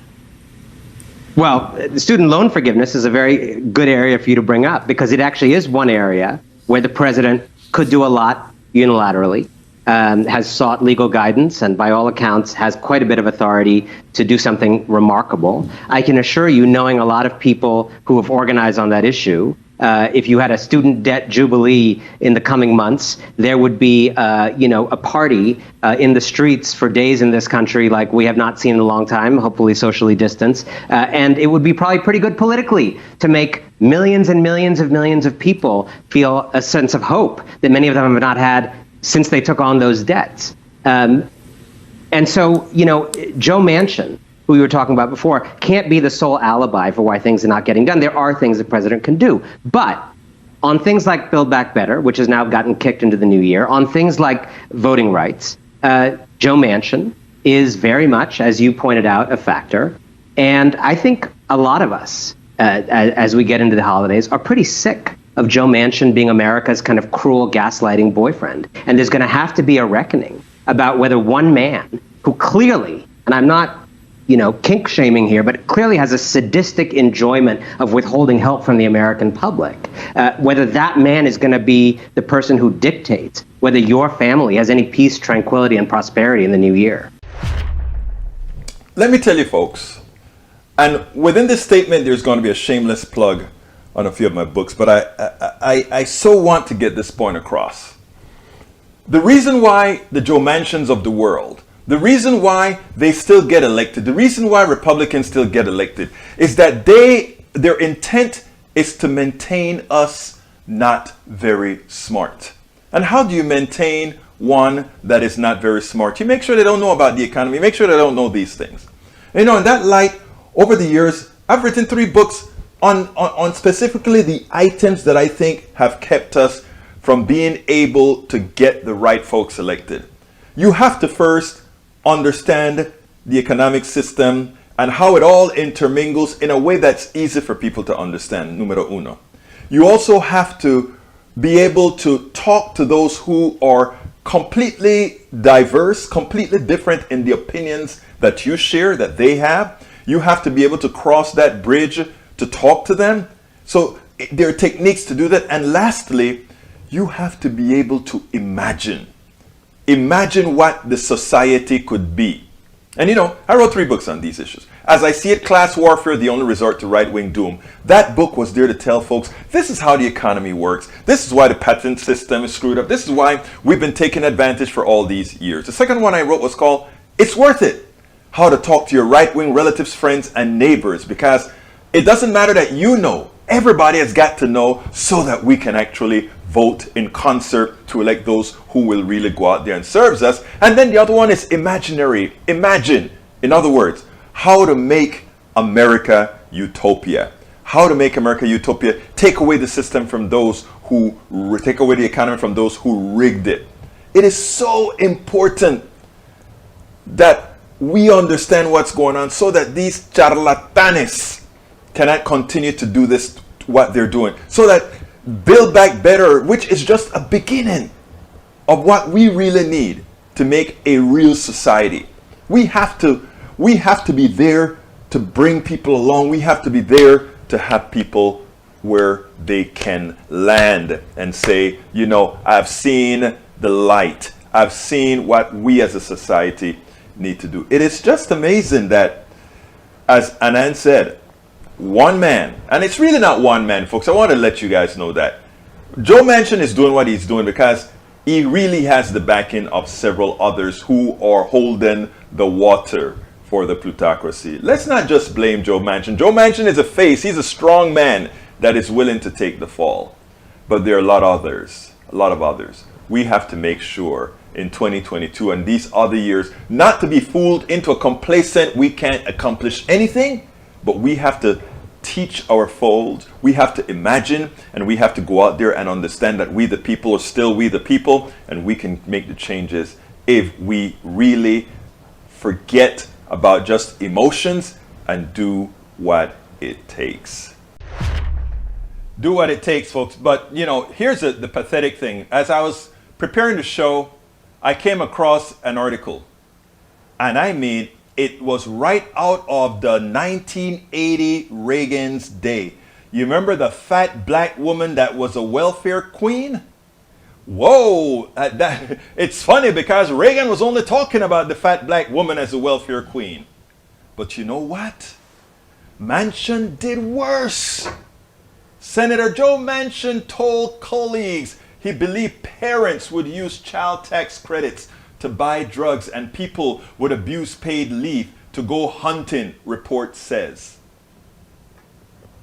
Well, the student loan forgiveness is a very good area for you to bring up, because it actually is one area where the president could do a lot unilaterally, has sought legal guidance, and by all accounts has quite a bit of authority to do something remarkable. I can assure you, knowing a lot of people who have organized on that issue, if you had a student debt jubilee in the coming months, there would be, a party in the streets for days in this country like we have not seen in a long time, hopefully socially distanced. And it would be probably pretty good politically to make millions and millions of people feel a sense of hope that many of them have not had since they took on those debts. And so, Joe Manchin, who you were talking about before, can't be the sole alibi for why things are not getting done. There are things the president can do. But on things like Build Back Better, which has now gotten kicked into the new year, on things like voting rights, Joe Manchin is very much, as you pointed out, a factor. And I think a lot of us, as we get into the holidays, are pretty sick of Joe Manchin being America's kind of cruel, gaslighting boyfriend. And there's going to have to be a reckoning about whether one man who clearly, and I'm not kink shaming here, but clearly has a sadistic enjoyment of withholding help from the American public, whether that man is going to be the person who dictates whether your family has any peace, tranquility, and prosperity in the new year. Let me tell you, folks, and within this statement, there's going to be a shameless plug on a few of my books, but I so want to get this point across. The reason why the Joe Manchins of the world, the reason why they still get elected, the reason why Republicans still get elected, is that their intent is to maintain us not very smart. And how do you maintain one that is not very smart? You make sure they don't know about the economy, make sure they don't know these things. In that light, over the years, I've written 3 books on specifically the items that I think have kept us from being able to get the right folks elected. You have to first understand the economic system and how it all intermingles in a way that's easy for people to understand, numero uno. You also have to be able to talk to those who are completely diverse, completely different in the opinions that you share, that they have. You have to be able to cross that bridge to talk to them. So there are techniques to do that. And lastly, you have to be able to imagine what the society could be. And I wrote 3 books on these issues. As I See It, Class Warfare, The Only Resort to Right-Wing Doom. That book was there to tell folks, this is how the economy works. This is why the patent system is screwed up. This is why we've been taking advantage for all these years. The second one I wrote was called, It's Worth It. How to talk to your right-wing relatives, friends, and neighbors. Because it doesn't matter that everybody has got to know so that we can actually vote in concert to elect those who will really go out there and serve us. And then the other one is imaginary. Imagine, in other words, how to make America utopia. how to make America utopia, take away the system from those who, take away the economy from those who rigged it. It is so important that we understand what's going on so that these charlatanes cannot continue to do this, what they're doing. So that Build Back Better, which is just a beginning of what we really need to make a real society. We have to be there to bring people along. We have to be there to have people where they can land and say, you know, I've seen the light. I've seen what we as a society need to do. It is just amazing that, as Anand said, one man, and it's really not one man, folks. I want to let you guys know that Joe Manchin is doing what he's doing because he really has the backing of several others who are holding the water for the plutocracy. Let's not just blame Joe Manchin. Joe Manchin is a face. He's a strong man that is willing to take the fall. But there are a lot of others. We have to make sure in 2022 and these other years not to be fooled into a complacent, we can't accomplish anything, but we have to teach our fold. We have to imagine, and we have to go out there and understand that we the people are still we the people, and we can make the changes if we really forget about just emotions and do what it takes. Do what it takes, folks. But, you know, here's the pathetic thing. As I was preparing the show, I came across an article. And I mean, it was right out of the 1980 Reagan's day. You remember the fat black woman that was a welfare queen? Whoa, it's funny because Reagan was only talking about the fat black woman as a welfare queen. But you know what? Manchin did worse. Senator Joe Manchin told colleagues he believed parents would use child tax credits to buy drugs and people would abuse paid leave to go hunting, report says.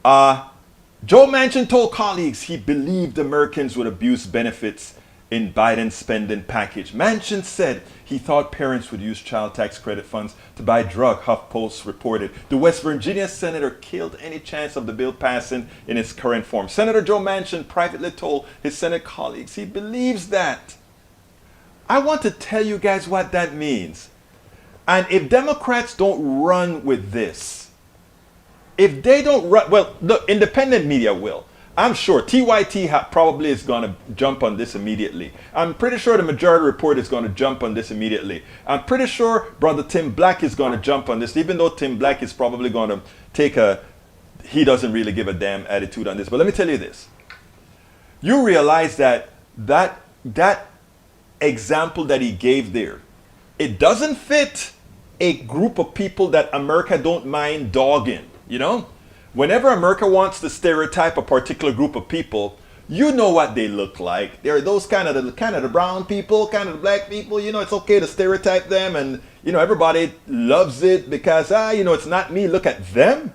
Joe Manchin told colleagues he believed Americans would abuse benefits in Biden's spending package. Manchin said he thought parents would use child tax credit funds to buy drugs, HuffPost reported. The West Virginia senator killed any chance of the bill passing in its current form. Senator Joe Manchin privately told his Senate colleagues he believes that. I want to tell you guys what that means. And if Democrats don't run with this, if they don't run, well, the independent media will. I'm sure TYT probably is going to jump on this immediately. I'm pretty sure the Majority Report is going to jump on this immediately. I'm pretty sure Brother Tim Black is going to jump on this, even though Tim Black is probably going to take he doesn't really give a damn attitude on this. But let me tell you this. You realize that example that he gave there, it doesn't fit a group of people that America don't mind dogging, you know? Whenever America wants to stereotype a particular group of people, you know what they look like. They're those kind of the brown people, kind of the black people. You know, it's okay to stereotype them, and you know everybody loves it because you know, it's not me. Look at them.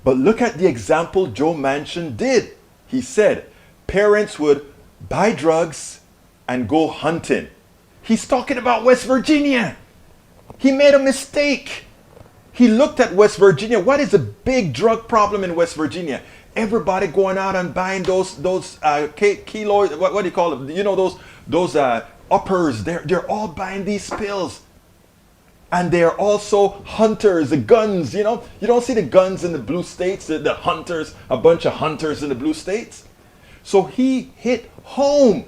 But look at the example Joe Manchin did. He said parents would buy drugs and go hunting. He's talking about West Virginia. He made a mistake. He looked at West Virginia. What is a big drug problem in West Virginia? Everybody going out and buying those kilos. What do you call them? You know, those uppers. They're all buying these pills, and they're also hunters. The guns. You know, you don't see the guns in the blue states. The hunters, a bunch of hunters in the blue states. So he hit home.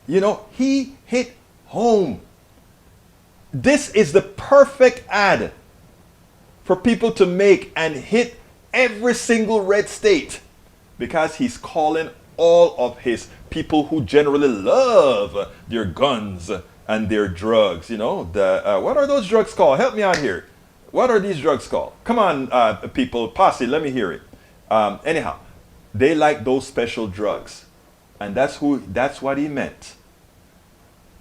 You know, he hit home. This is the perfect ad for people to make and hit every single red state, because he's calling all of his people who generally love their guns and their drugs. You know, what are those drugs called? Help me out here. What are these drugs called? Come on, people, posse, let me hear it. Anyhow, they like those special drugs, and that's what he meant.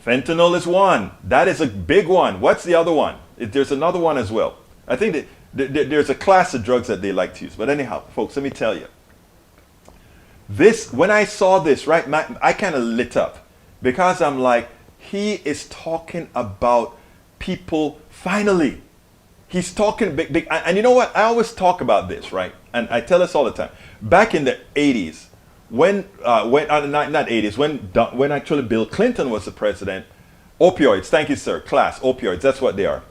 Fentanyl is one. That is a big one. What's the other one? There's another one as well. I think there's a class of drugs that they like to use. But anyhow, folks, let me tell you. When I saw this, right, I kind of lit up, because I'm like, he is talking about people finally. He's talking big. And you know what? I always talk about this, right? and I tell this all the time. Back in the 80s, not 80s, when actually Bill Clinton was the president, opioids, thank you, sir, class, opioids, that's what they are.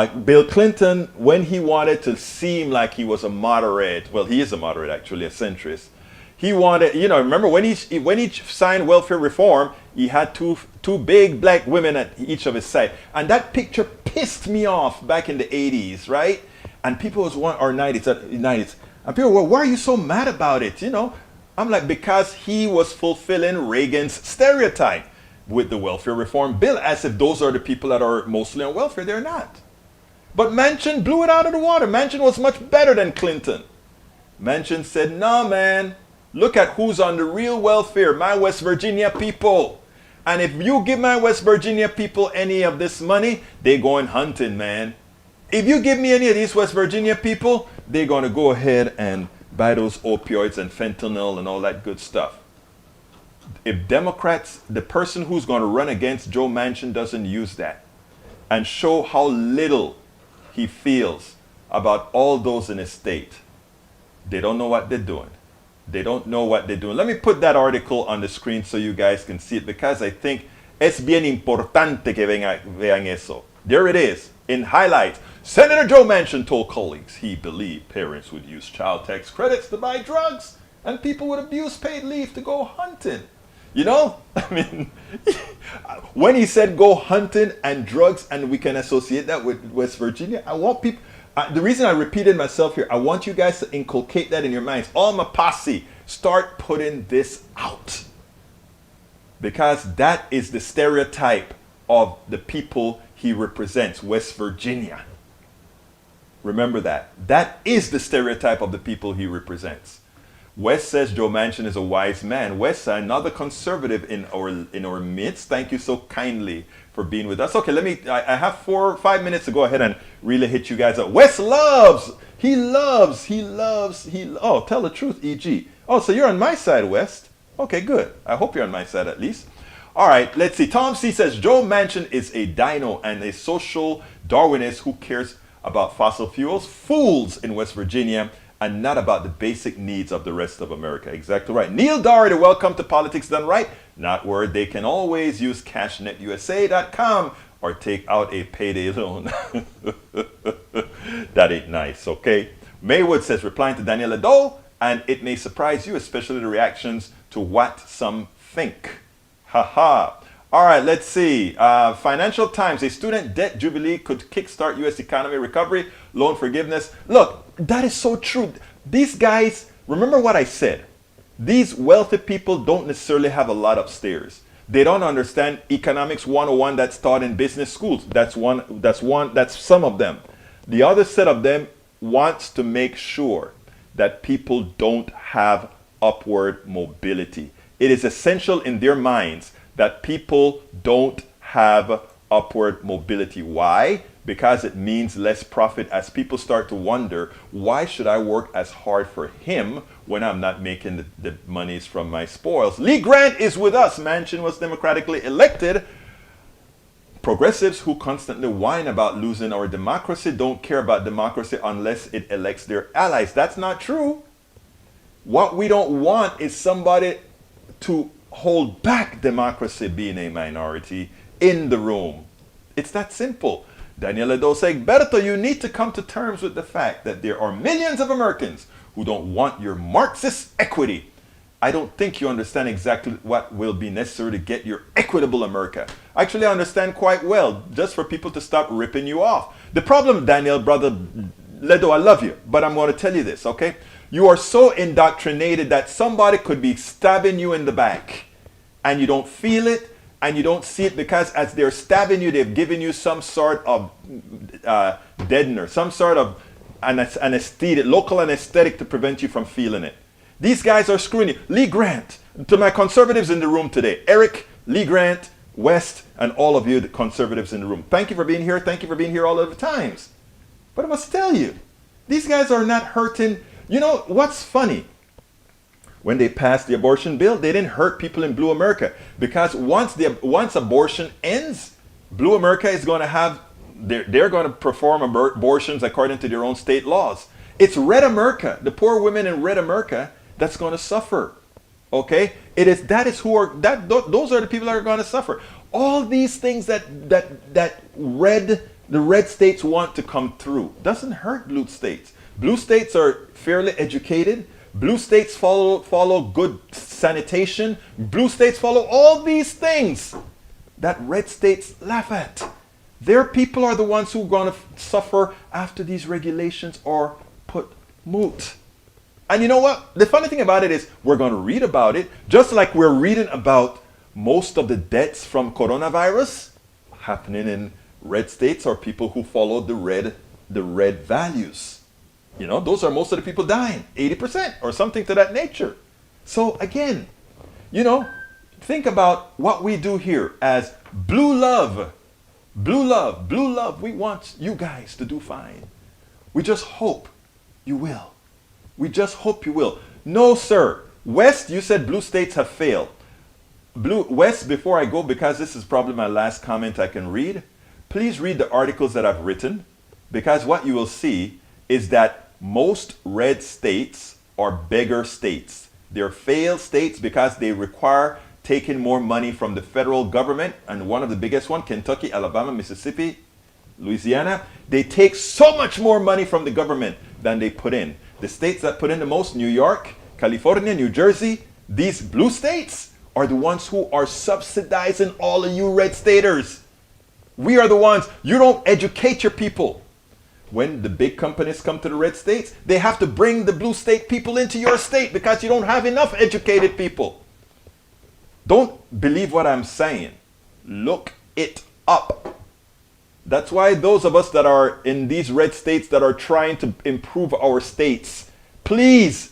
Bill Clinton, when he wanted to seem like he was a moderate, well, he is a moderate, actually, a centrist. He wanted, remember when he signed welfare reform, he had two big black women at each of his side. And that picture pissed me off back in the 80s, right? And people was or 90s. And people were, why are you so mad about it? I'm like, because he was fulfilling Reagan's stereotype with the welfare reform bill, as if those are the people that are mostly on welfare. They're not. But Manchin blew it out of the water. Manchin was much better than Clinton. Manchin said, no, man, look at who's on the real welfare, my West Virginia people. And if you give my West Virginia people any of this money, they're going hunting, man. If you give me any of these West Virginia people, they're going to go ahead and buy those opioids and fentanyl and all that good stuff. If Democrats, the person who's going to run against Joe Manchin doesn't use that and show how little he feels about all those in his state, they don't know what they're doing. They don't know what they're doing. Let me put that article on the screen so you guys can see it, because I think es bien importante que vean eso. There it is in highlights. Senator Joe Manchin told colleagues he believed parents would use child tax credits to buy drugs and people would abuse paid leave to go hunting. I mean, when he said go hunting and drugs, and we can associate that with West Virginia, I want people, the reason I repeated myself here, I want you guys to inculcate that in your minds. All my posse, start putting this out. Because that is the stereotype of the people he represents, West Virginia. Remember that. That is the stereotype of the people he represents. Wes says Joe Manchin is a wise man. Wes, another conservative in our midst. Thank you so kindly for being with us. Okay, I have 4 or 5 minutes to go ahead and really hit you guys up. Wes loves, oh, tell the truth, E.G. Oh, so you're on my side, Wes. Okay, good. I hope you're on my side at least. All right, let's see. Tom C says Joe Manchin is a dino and a social Darwinist who cares about fossil fuels. Fools in West Virginia, and not about the basic needs of the rest of America. Exactly right. Neil Doherty, welcome to Politics Done Right. Not worried, they can always use cashnetusa.com or take out a payday loan. That ain't nice, okay? Maywood says, replying to Daniela Doe, and it may surprise you, especially the reactions to what some think. Haha. All right, let's see. Financial Times, a student debt jubilee could kickstart U.S. economy recovery, loan forgiveness. Look, that is so true. These guys, remember what I said. These wealthy people don't necessarily have a lot upstairs. They don't understand economics 101 that's taught in business schools. That's some of them. The other set of them wants to make sure that people don't have upward mobility. It is essential in their minds that people don't have upward mobility. Why? Because it means less profit, as people start to wonder, why should I work as hard for him when I'm not making the monies from my spoils? Lee Grant is with us. Manchin was democratically elected. Progressives who constantly whine about losing our democracy don't care about democracy unless it elects their allies. That's not true. What we don't want is somebody to hold back democracy being a minority in the room. It's that simple. Daniela Doe saying, Berto, you need to come to terms with the fact that there are millions of Americans who don't want your Marxist equity. I don't think you understand exactly what will be necessary to get your equitable America. Actually, I understand quite well, just for people to stop ripping you off. The problem, Daniel, brother Ledo, I love you, but I'm going to tell you this, okay? You are so indoctrinated that somebody could be stabbing you in the back and you don't feel it and you don't see it, because as they're stabbing you, they've given you some sort of deadener, some sort of anesthetic, local anesthetic to prevent you from feeling it. These guys are screwing you. Lee Grant, to my conservatives in the room today, Eric, Lee Grant, West, and all of you, the conservatives in the room. Thank you for being here. Thank you for being here all of the times. But I must tell you, these guys are not hurting. You know, what's funny? When they passed the abortion bill, they didn't hurt people in Blue America, because once abortion ends, Blue America is going to have, they're going to perform abortions according to their own state laws. It's red America, the poor women in red America, that's going to suffer. Okay? Those are the people that are going to suffer. All these things that the red states want to come through doesn't hurt blue states. Blue states are fairly educated. Blue states follow good sanitation. Blue states follow all these things that red states laugh at. Their people are the ones who are going to suffer after these regulations are put moot. And you know what? The funny thing about it is we're going to read about it just like we're reading about most of the deaths from coronavirus happening in red states or people who follow the red values. You know, those are most of the people dying, 80% or something to that nature. So again, you know, think about what we do here as blue love. Blue love, blue love. We want you guys to do fine. We just hope you will. We just hope you will. No, sir. West, you said blue states have failed. West, before I go, because this is probably my last comment I can read, please read the articles that I've written, because what you will see is that most red states are beggar states. They're failed states because they require taking more money from the federal government, and one of the biggest one, Kentucky, Alabama, Mississippi, Louisiana, they take so much more money from the government than they put in. The states that put in the most, New York, California, New Jersey, these blue states are the ones who are subsidizing all of you red staters. We are the ones, you don't educate your people. When the big companies come to the red states, they have to bring the blue state people into your state because you don't have enough educated people. Don't believe what I'm saying. Look it up. That's why those of us that are in these red states that are trying to improve our states, please,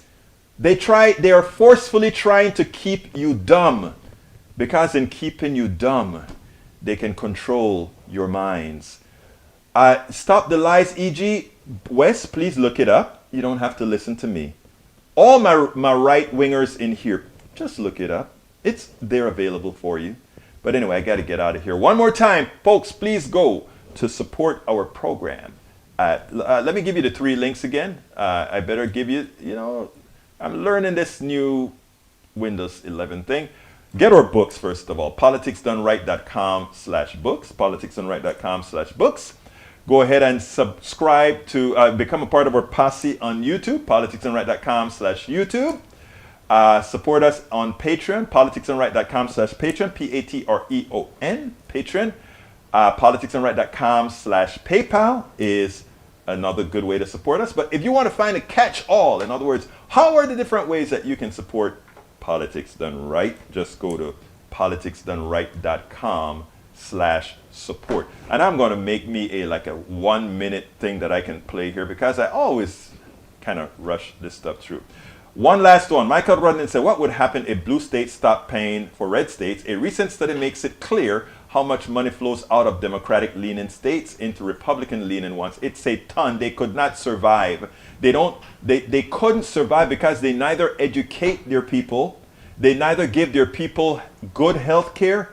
they are forcefully trying to keep you dumb, because in keeping you dumb, they can control your minds. Stop the lies, e.g. West, please look it up. You don't have to listen to me. All my right wingers in here, just look it up. It's there available for you. But anyway, I got to get out of here. One more time, folks, please go to support our program. Let me give you the 3 links again. I better give you, I'm learning this new Windows 11 thing. Get our books, first of all. politicsdoneright.com/books. politicsdoneright.com/books. Go ahead and subscribe to become a part of our posse on YouTube. politicsdoneright.com/YouTube. Support us on Patreon. politicsdoneright.com/Patreon. Patreon. Patreon. politicsdoneright.com/PayPal is another good way to support us. But if you want to find a catch-all, in other words, how are the different ways that you can support Politics Done Right, just go to politicsdoneright.com/support. And I'm going to make me a 1-minute thing that I can play here, because I always kind of rush this stuff through. One last one. Michael Rodman said, what would happen if blue states stopped paying for red states? A recent study makes it clear how much money flows out of Democratic-leaning states into Republican-leaning ones. It's a ton. They could not survive. They couldn't survive because they neither educate their people, they neither give their people good health care,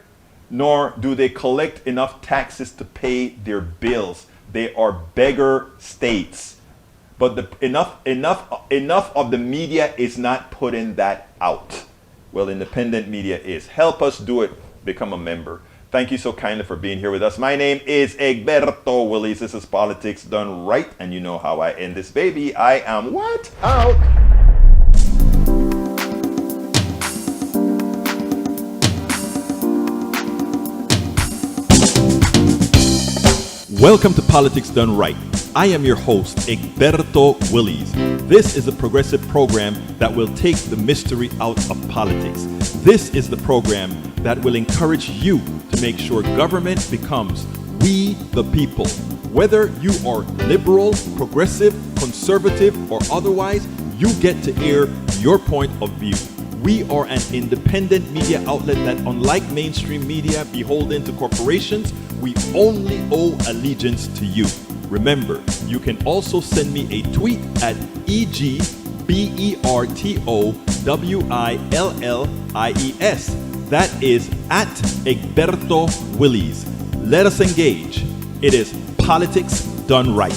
nor do they collect enough taxes to pay their bills. They are beggar states. But enough of the media is not putting that out. Well, independent media is. Help us do it. Become a member. Thank you so kindly for being here with us. My name is Egberto Willies. This is Politics Done Right. And you know how I end this baby. I am what? Out. Welcome to Politics Done Right. I am your host, Egberto Willies. This is a progressive program that will take the mystery out of politics. This is the program that will encourage you to make sure government becomes we the people. Whether you are liberal, progressive, conservative, or otherwise, you get to air your point of view. We are an independent media outlet that, unlike mainstream media beholden to corporations, we only owe allegiance to you. Remember, you can also send me a tweet at EGBERTOWILLIES. That is at Egberto Willies. Let us engage. It is Politics Done Right.